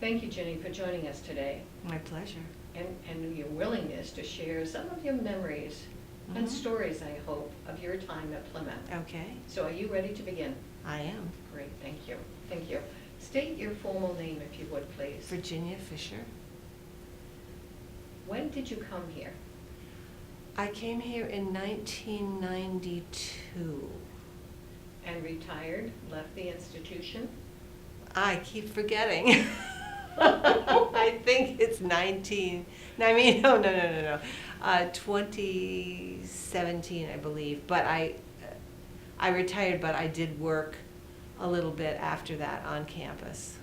Thank you, Jenny, for joining us today My pleasure. and your willingness to share some of your memories and stories, I hope, of your time at Plymouth. Okay, So are you ready to begin? I am. Great, thank you. Thank you. State your formal name, if you would, please. Virginia Fisher. When did you come here? I came here in 1992. And retired, left the institution? I keep forgetting. I think it's 2017, I believe. But I retired, but I did work a little bit after that on campus.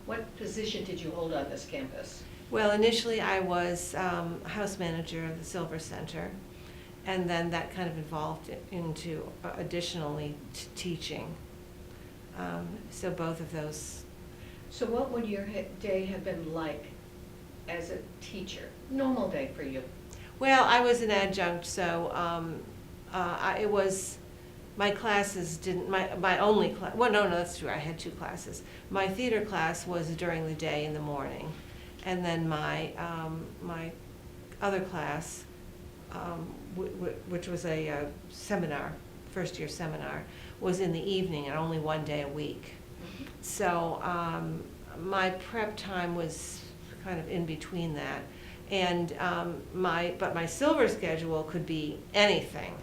What position did you hold on this campus? Well, initially I was house manager of the Silver Center, and then that kind of evolved into additionally teaching. So both of those. So what would your day have been like as a teacher? Normal day for you? Well, I was an adjunct, so it was, my classes didn't, my only class, well, no, that's true, I had two classes. My theater class was during the day in the morning, and then my other class, which was a seminar, first year seminar, was in the evening and only one day a week. So my prep time was kind of in between that, and but my silver schedule could be anything.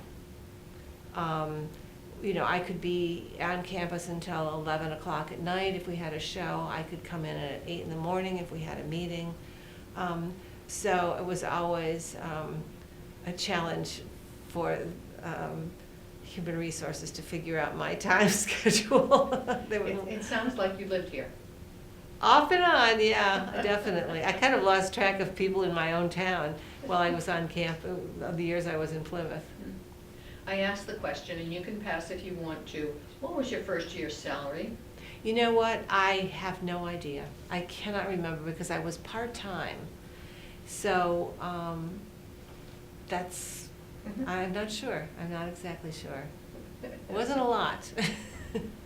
I could be on campus until 11 o'clock at night if we had a show. I could come in at 8 in the morning if we had a meeting. So it was always a challenge for human resources to figure out my time schedule. It sounds like you lived here. Off and on, yeah, definitely. I kind of lost track of people in my own town while I was on campus, the years I was in Plymouth. I asked the question, and you can pass if you want to. What was your first year's salary? You know what? I have no idea. I cannot remember because I was part-time. So that's, I'm not sure. I'm not exactly sure. It wasn't a lot.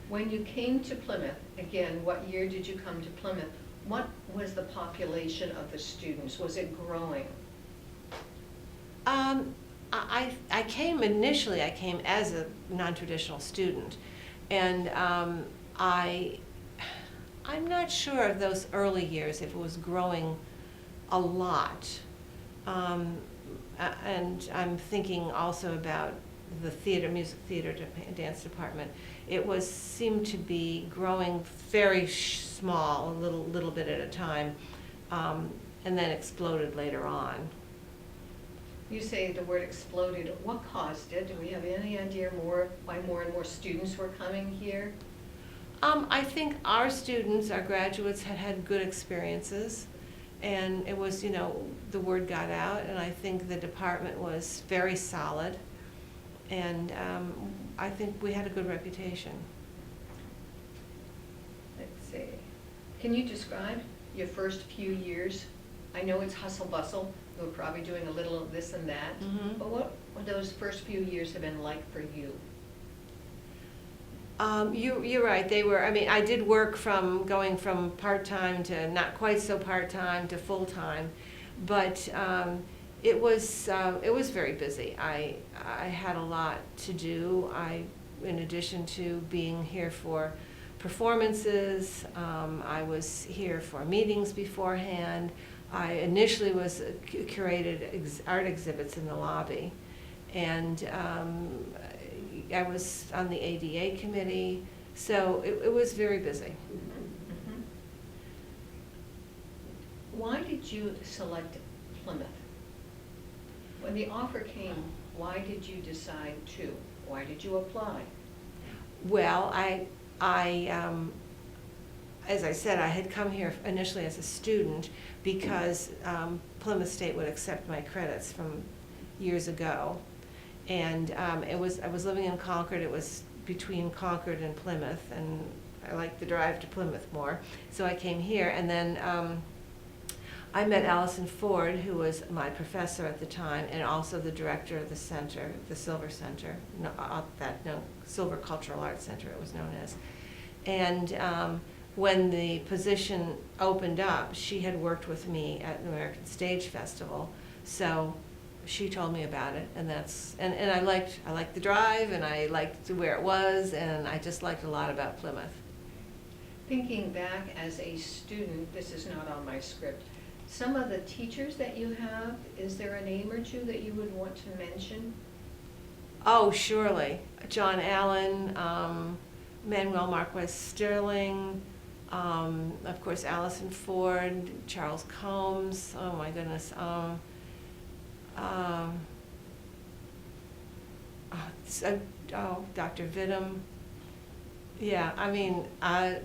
When you came to Plymouth, again, what year did you come to Plymouth? What was the population of the students? Was it growing? I came initially, I came as a non-traditional student, and I'm not sure of those early years if it was growing a lot. And I'm thinking also about the music theater, dance department. It seemed to be growing very small, a little bit at a time, and then exploded later on. You say the word exploded. What caused it? Do we have any idea why more and more students were coming here? I think our students, our graduates, had good experiences, and it was, the word got out, and I think the department was very solid, and I think we had a good reputation. Let's see. Can you describe your first few years? I know it's hustle bustle. You were probably doing a little of this and that. But what would those first few years have been like for you? You're right. They were. I mean, I did work from going from part-time to not quite so part-time to full-time, but it was very busy. I had a lot to do. In addition to being here for performances, I was here for meetings beforehand. I initially curated art exhibits in the lobby, and I was on the ADA committee, so it was very busy. Why did you select Plymouth? When the offer came, why did you decide to? Why did you apply? Well, as I said, I had come here initially as a student because Plymouth State would accept my credits from years ago. And I was living in Concord. It was between Concord and Plymouth, and I liked the drive to Plymouth more. So I came here, and then I met Allison Ford, who was my professor at the time, and also the director of the center, the Silver Center, Silver Cultural Arts Center it was known as. And when the position opened up, she had worked with me at the American Stage Festival, so she told me about it, and I liked the drive, and I liked where it was, and I just liked a lot about Plymouth. Thinking back as a student, this is not on my script, some of the teachers that you have, is there a name or two that you would want to mention? Oh, surely. John Allen, Manuel Marquez Sterling, of course Allison Ford, Charles Combs, oh my goodness. Dr. Vidum. Yeah, I mean, and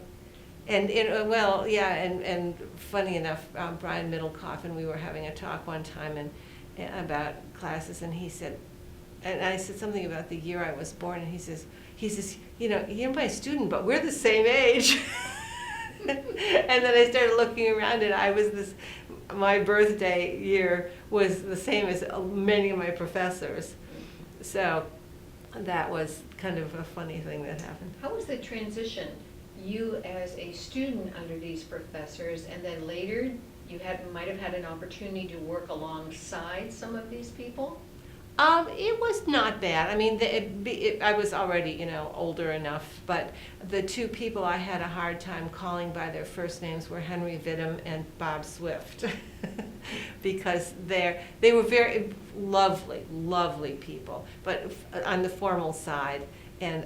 funny enough, Brian Middlecoff and we were having a talk one time about classes, and he said, and I said something about the year I was born, and he says, you're my student, but we're the same age. And then I started looking around, and my birthday year was the same as many of my professors. So that was kind of a funny thing that happened. How was the transition? You as a student under these professors, and then later you might have had an opportunity to work alongside some of these people? It was not bad. I mean, I was already, older enough, but the two people I had a hard time calling by their first names were Henry Vidum and Bob Swift, because they were very lovely, lovely people, but on the formal side, and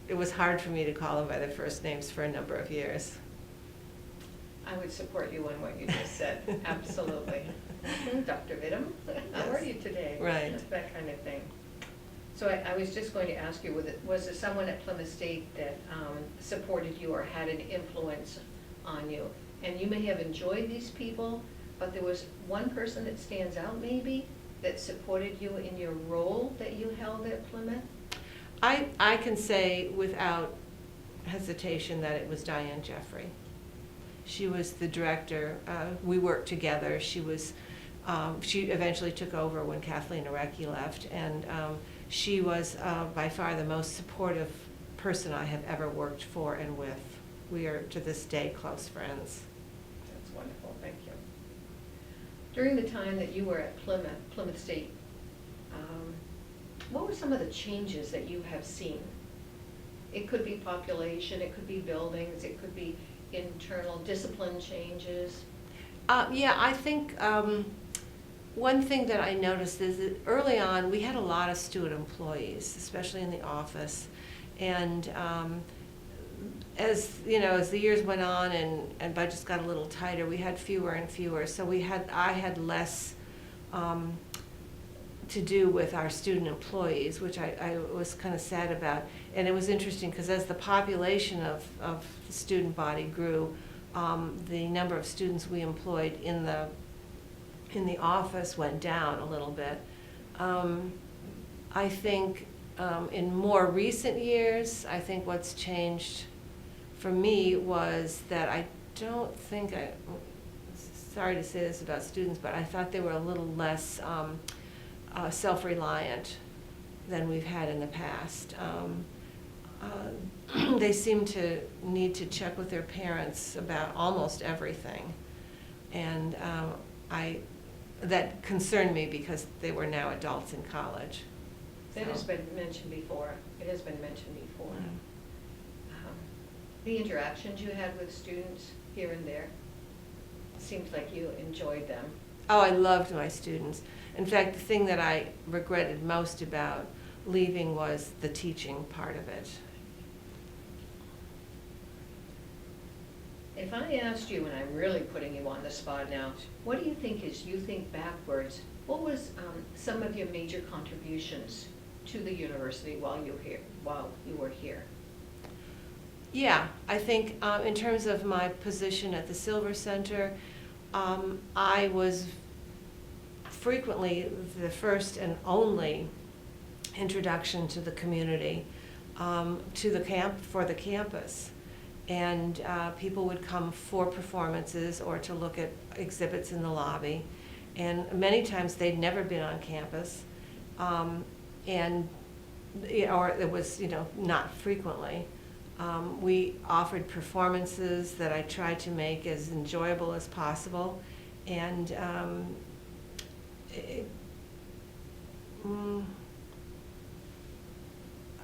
it was hard for me to call them by their first names for a number of years. I would support you on what you just said, absolutely. Dr. Vidum, how are you today? Right. That kind of thing. So I was just going to ask you, was there someone at Plymouth State that supported you or had an influence on you? And you may have enjoyed these people, but there was one person that stands out maybe that supported you in your role that you held at Plymouth? I can say without hesitation that it was Diane Jeffrey. She was the director. We worked together. She eventually took over when Kathleen Arecki left, and she was by far the most supportive person I have ever worked for and with. We are to this day close friends. That's wonderful, thank you. During the time that you were at Plymouth State, what were some of the changes that you have seen? It could be population, it could be buildings, it could be internal discipline changes. I think one thing that I noticed is that early on we had a lot of student employees, especially in the office, and as the years went on and budgets got a little tighter, we had fewer and fewer. So I had less to do with our student employees, which I was kind of sad about. And it was interesting because as the population of the student body grew, the number of students we employed in the office went down a little bit. I think in more recent years, I think what's changed for me was that I don't think sorry to say this about students, but I thought they were a little less self-reliant than we've had in the past. They seem to need to check with their parents about almost everything. And that concerned me because they were now adults in college. That has been mentioned before. It has been mentioned before. The interactions you had with students here and there, seems like you enjoyed them. Oh, I loved my students. In fact, the thing that I regretted most about leaving was the teaching part of it. If I asked you, and I'm really putting you on the spot now, what do you think you think backwards, what was some of your major contributions to the university while you were here? Yeah, I think in terms of my position at the Silver Center, I was frequently the first and only introduction to the community, for the campus. And people would come for performances or to look at exhibits in the lobby. And many times they'd never been on campus. Or it was, not frequently. We offered performances that I tried to make as enjoyable as possible, and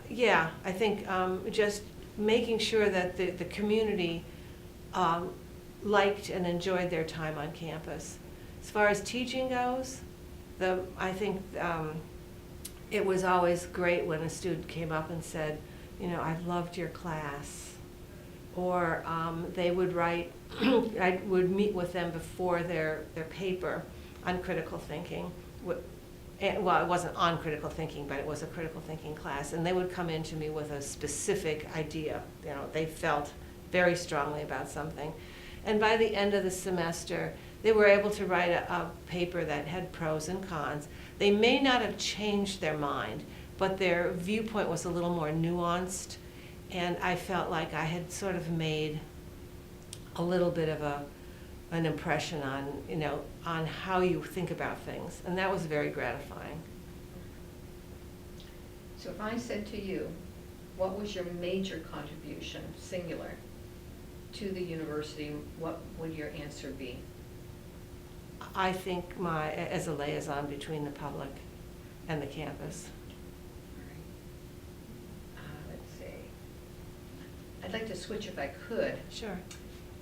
yeah, I think just making sure that the community liked and enjoyed their time on campus. As far as teaching goes, I think it was always great when a student came up and said, you know, I loved your class. Or they would write, I would meet with them before their paper on critical thinking. Well, it wasn't on critical thinking, but it was a critical thinking class. And they would come in to me with a specific idea. You know, they felt very strongly about something. And by the end of the semester, they were able to write a paper that had pros and cons. They may not have changed their mind, but their viewpoint was a little more nuanced. And I felt like I had sort of made a little bit of an impression on, you know, on how you think about things. And that was very gratifying. So if I said to you, what was your major contribution, singular, to the university, what would your answer be? I think as a liaison between the public and the campus. Let's see. I'd like to switch if I could, Sure.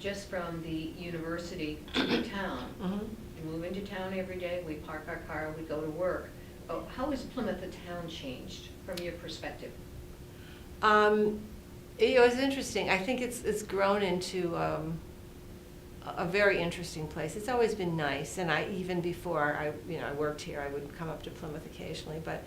just from the university to the town. Mm-hmm. We move into town every day, we park our car, we go to work. Oh, how has Plymouth, the town, changed from your perspective? It was interesting. I think it's grown into a very interesting place. It's always been nice, and even before I worked here, I would come up to Plymouth occasionally. But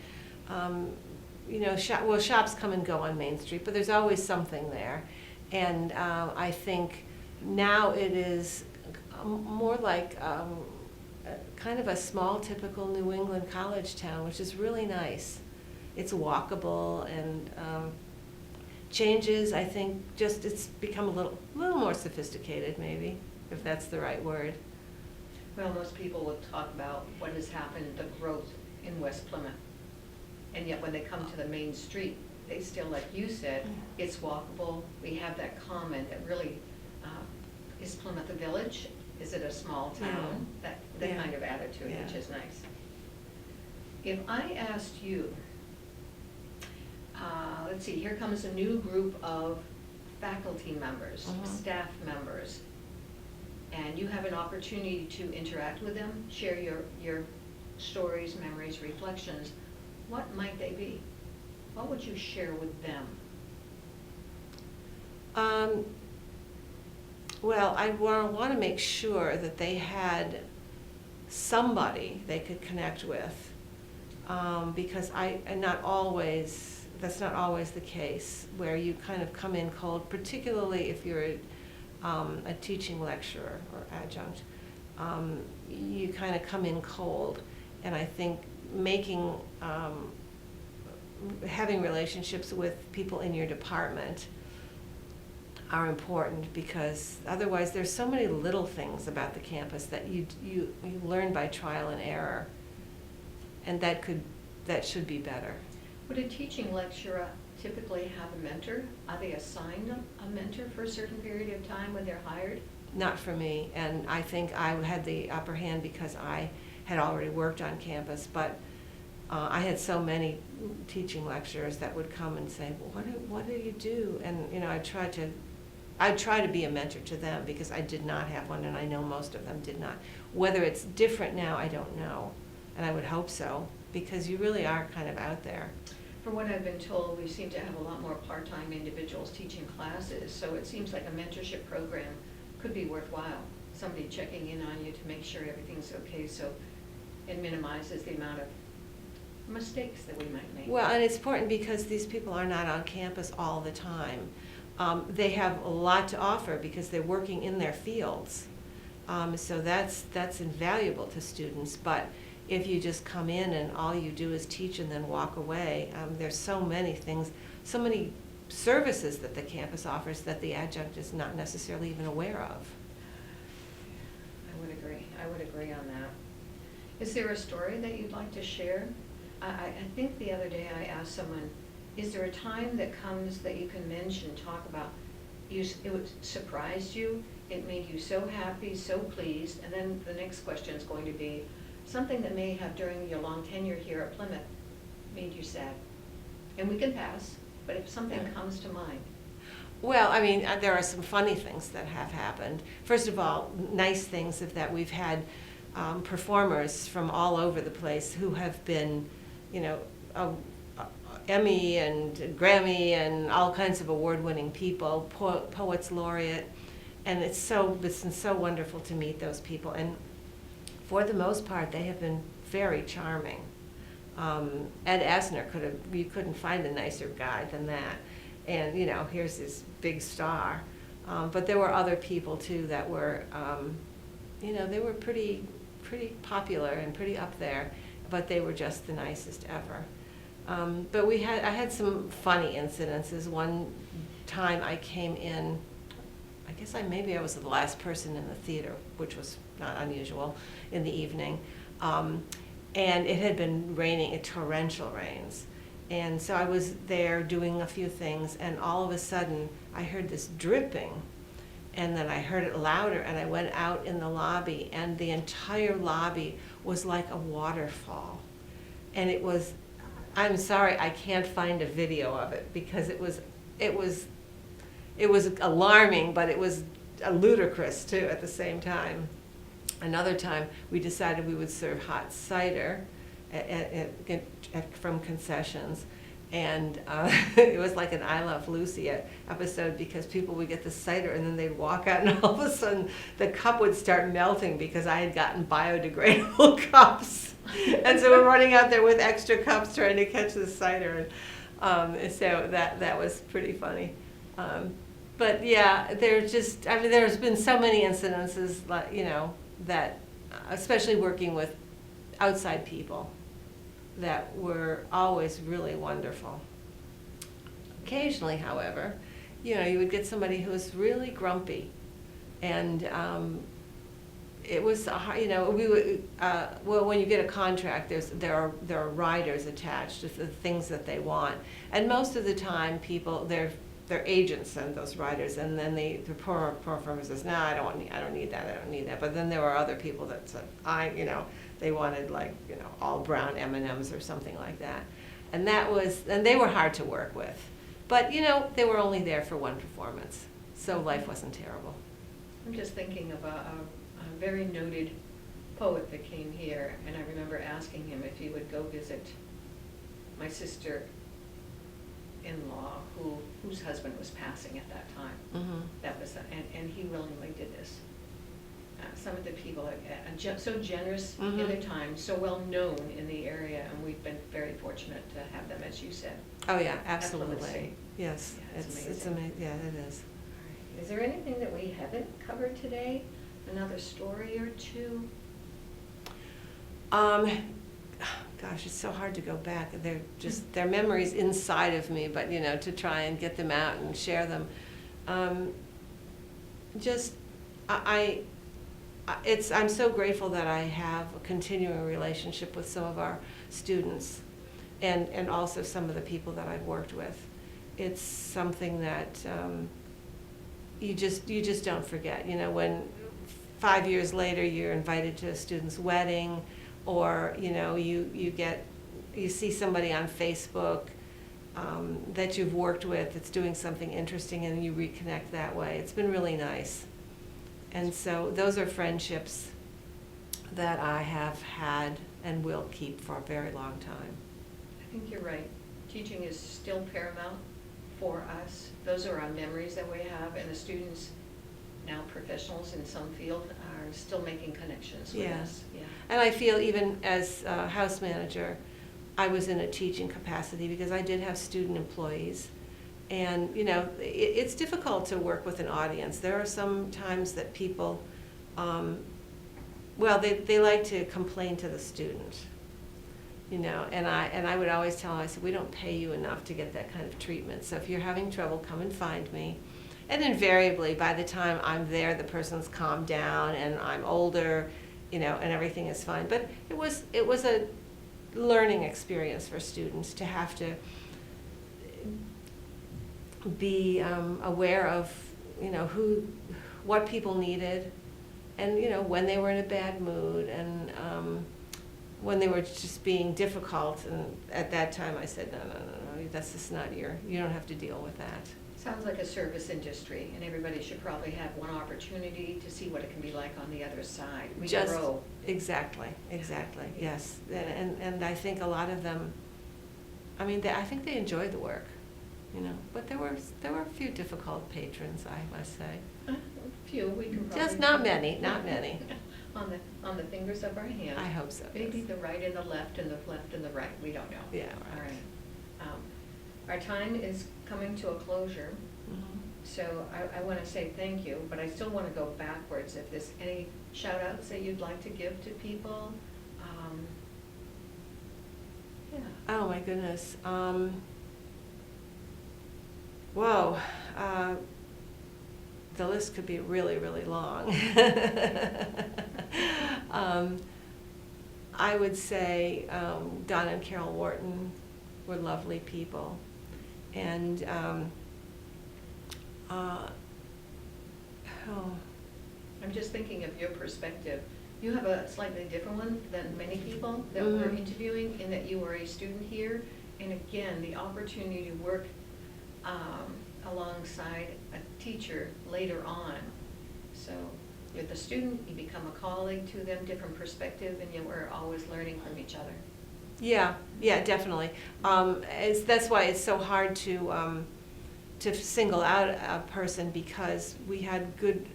shops come and go on Main Street, but there's always something there. And I think now it is more like kind of a small, typical New England college town, which is really nice. It's walkable and changes. I think just it's become a little more sophisticated, maybe, if that's the right word. Well, most people will talk about what has happened, the growth in West Plymouth. And yet when they come to the main street, they still, like you said, it's walkable. We have that comment that really, is Plymouth a village? Is it a small town? That kind of attitude, which is nice. If I asked you, let's see, here comes a new group of faculty members, staff members, and you have an opportunity to interact with them, share your stories, memories, reflections. What might they be? What would you share with them? Well, I want to make sure that they had somebody they could connect with, because that's not always the case, where you kind of come in cold, particularly if you're a teaching lecturer or adjunct. You kind of come in cold, and I think having relationships with people in your department are important, because otherwise there's so many little things about the campus that you learn by trial and error, and that should be better. Would a teaching lecturer typically have a mentor? Are they assigned a mentor for a certain period of time when they're hired? Not for me, and I think I had the upper hand because I had already worked on campus, but I had so many teaching lecturers that would come and say, well, what do you do? And I'd try to be a mentor to them, because I did not have one, and I know most of them did not. Whether it's different now, I don't know, and I would hope so, because you really are kind of out there. From what I've been told, we seem to have a lot more part-time individuals teaching classes, so it seems like a mentorship program could be worthwhile. Somebody checking in on you to make sure everything's okay, so it minimizes the amount of mistakes that we might make. Well, and it's important because these people are not on campus all the time. They have a lot to offer because they're working in their fields. So that's invaluable to students. But if you just come in and all you do is teach and then walk away, there's so many things, so many services that the campus offers that the adjunct is not necessarily even aware of. I would agree on that. Is there a story that you'd like to share? I think the other day I asked someone, is there a time that comes that you can mention, talk about, it surprised you, it made you so happy, so pleased, and then the next question is going to be something that may have during your long tenure here at Plymouth made you sad? And we can pass, but if something comes to mind. Well, I mean, there are some funny things that have happened. First of all, nice things of that we've had performers from all over the place who have been, you know, Emmy and Grammy and all kinds of award-winning people, poets laureate, and it's been so wonderful to meet those people. And for the most part, they have been very charming. Ed Asner you couldn't find a nicer guy than that. And, you know, here's this big star. But there were other people, too, that were, you know, they were pretty popular and pretty up there, but they were just the nicest ever. But I had some funny incidences. One time I came in, I guess maybe I was the last person in the theater, which was not unusual, in the evening. And it had been raining, torrential rains. And so I was there doing a few things, and all of a sudden I heard this dripping, and then I heard it louder, and I went out in the lobby, and the entire lobby was like a waterfall. And it was, I'm sorry, I can't find a video of it, because it was alarming, but it was ludicrous too at the same time. Another time, we decided we would serve hot cider from concessions, and it was like an I Love Lucy episode, because people would get the cider and then they'd walk out, and all of a sudden the cup would start melting because I had gotten biodegradable cups, and so we're running out there with extra cups trying to catch the cider, and so that was pretty funny. But yeah, there's been so many incidences, you know, that, especially working with outside people, that were always really wonderful. Occasionally, however, you know, you would get somebody who was really grumpy, and it was, you know, we would, well, when you get a contract, there are riders attached to the things that they want, and most of the time, people, their agents send those riders, and then the performer says, no, I don't need that. But then there were other people that said, you know, they wanted, like, you know, all brown M&Ms or something like that. And they were hard to work with. But, you know, they were only there for one performance, so life wasn't terrible. I'm just thinking of a very noted poet that came here, and I remember asking him if he would go visit my sister-in-law, whose husband was passing at that time. Mm-hmm. That was, and he willingly did this. Some of the people are so generous Mm-hmm. in their time, so well known in the area, and we've been very fortunate to have them, as you said. Oh yeah, absolutely. Absolutely. Yes, Yeah, it's it's amazing. amazing. Yeah, it is. All right. Is there anything that we haven't covered today? Another story or two? Gosh, it's so hard to go back. They're memories inside of me, but, you know, to try and get them out and share them. I'm so grateful that I have a continuing relationship with some of our students, and also some of the people that I've worked with. It's something that you just don't forget. You know, when 5 years later you're invited to a student's wedding, or, you know, you see somebody on Facebook that you've worked with that's doing something interesting, and you reconnect that way. It's been really nice. And so those are friendships that I have had and will keep for a very long time. I think you're right. Teaching is still paramount for us. Those are our memories that we have, and the students, now professionals in some field, are still making connections with us. Yeah. And I feel, even as house manager, I was in a teaching capacity because I did have student employees. And, you know, it's difficult to work with an audience. There are some times that people, they like to complain to the student, you know, and I would always tell them, I said, we don't pay you enough to get that kind of treatment. So if you're having trouble, come and find me. And invariably, by the time I'm there, the person's calmed down and I'm older, you know, and everything is fine. But it was a learning experience for students to have to, be aware of, what people needed, and, when they were in a bad mood, and when they were just being difficult. And at that time, I said, no, that's just not you don't have to deal with that. Sounds like a service industry, and everybody should probably have one opportunity to see what it can be like on the other side. We grow. Exactly, yes. And I think a lot of them, I think they enjoyed the work, but there were a few difficult patrons, I must say. A few, we can probably. Just not many. On the fingers of our hands. I hope so. Maybe yes. the right and the left and the left and the right, we don't know. Yeah, All right. right. Our time is coming to a closure, Mhm. so I want to say thank you, but I still want to go backwards. If there's any shout outs that you'd like to give to people, yeah. Oh, my goodness. Whoa. The list could be really, really long. I would say Donna and Carol Wharton were lovely people. And I'm just thinking of your perspective. You have a slightly different one than many people that we're Mhm. interviewing, in that you were a student here. And again, the opportunity to work alongside a teacher later on. So with a student, you become a colleague to them, different perspective, and we're always learning from each other. Yeah, definitely. That's why it's so hard to single out a person, because we had good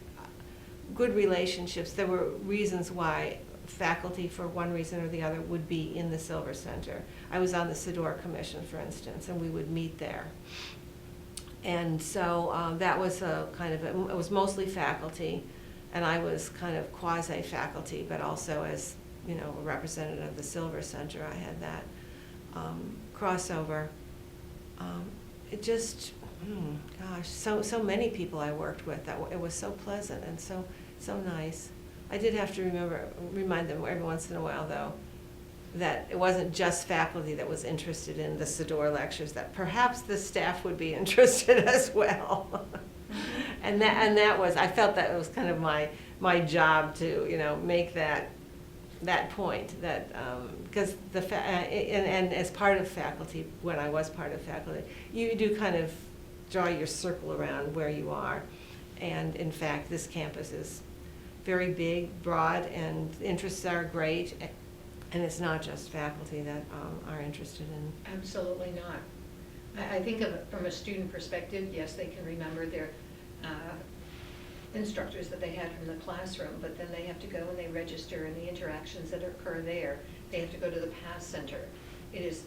relationships. There were reasons why faculty, for one reason or the other, would be in the Silver Center. I was on the Sidor Commission, for instance, and we would meet there. And so that was it was mostly faculty, and I was kind of quasi-faculty, but also as, a representative of the Silver Center, I had that crossover. It just, so many people I worked with, it was so pleasant and so nice. I did have to remind them every once in a while, though, that it wasn't just faculty that was interested in the Sidor lectures, that perhaps the staff would be interested as well. And that was, I felt that it was kind of my job to, make that point, that because and as part of faculty, when I was part of faculty, you do kind of draw your circle around where you are. And in fact, this campus is very big, broad, and interests are great. And it's not just faculty that are interested in. Absolutely not. I think of it from a student perspective. Yes, they can remember their instructors that they had from the classroom, but then they have to go and they register, and the interactions that occur there. They have to go to the PASS Center. It is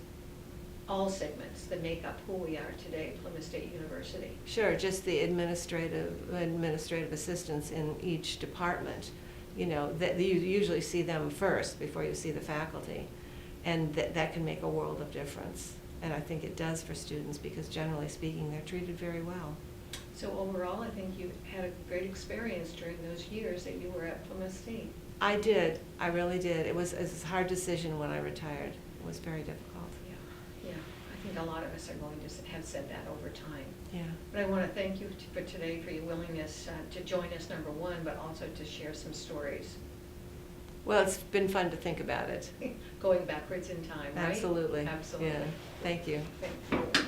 all segments that make up who we are today at Plymouth State University. Sure, just the administrative assistants in each department. That you usually see them first before you see the faculty, and that can make a world of difference. And I think it does for students, because generally speaking, they're treated very well. So overall, I think you had a great experience during those years that you were at Plymouth State. I did. I really did. It was a hard decision when I retired. It was very difficult. Yeah. I think a lot of us are going to have said that over time. Yeah. But I want to thank you for today, for your willingness to join us, number one, but also to share some stories. Well, it's been fun to think about it. Going backwards in time, right? Absolutely. Absolutely. Yeah. Thank you. Thank you.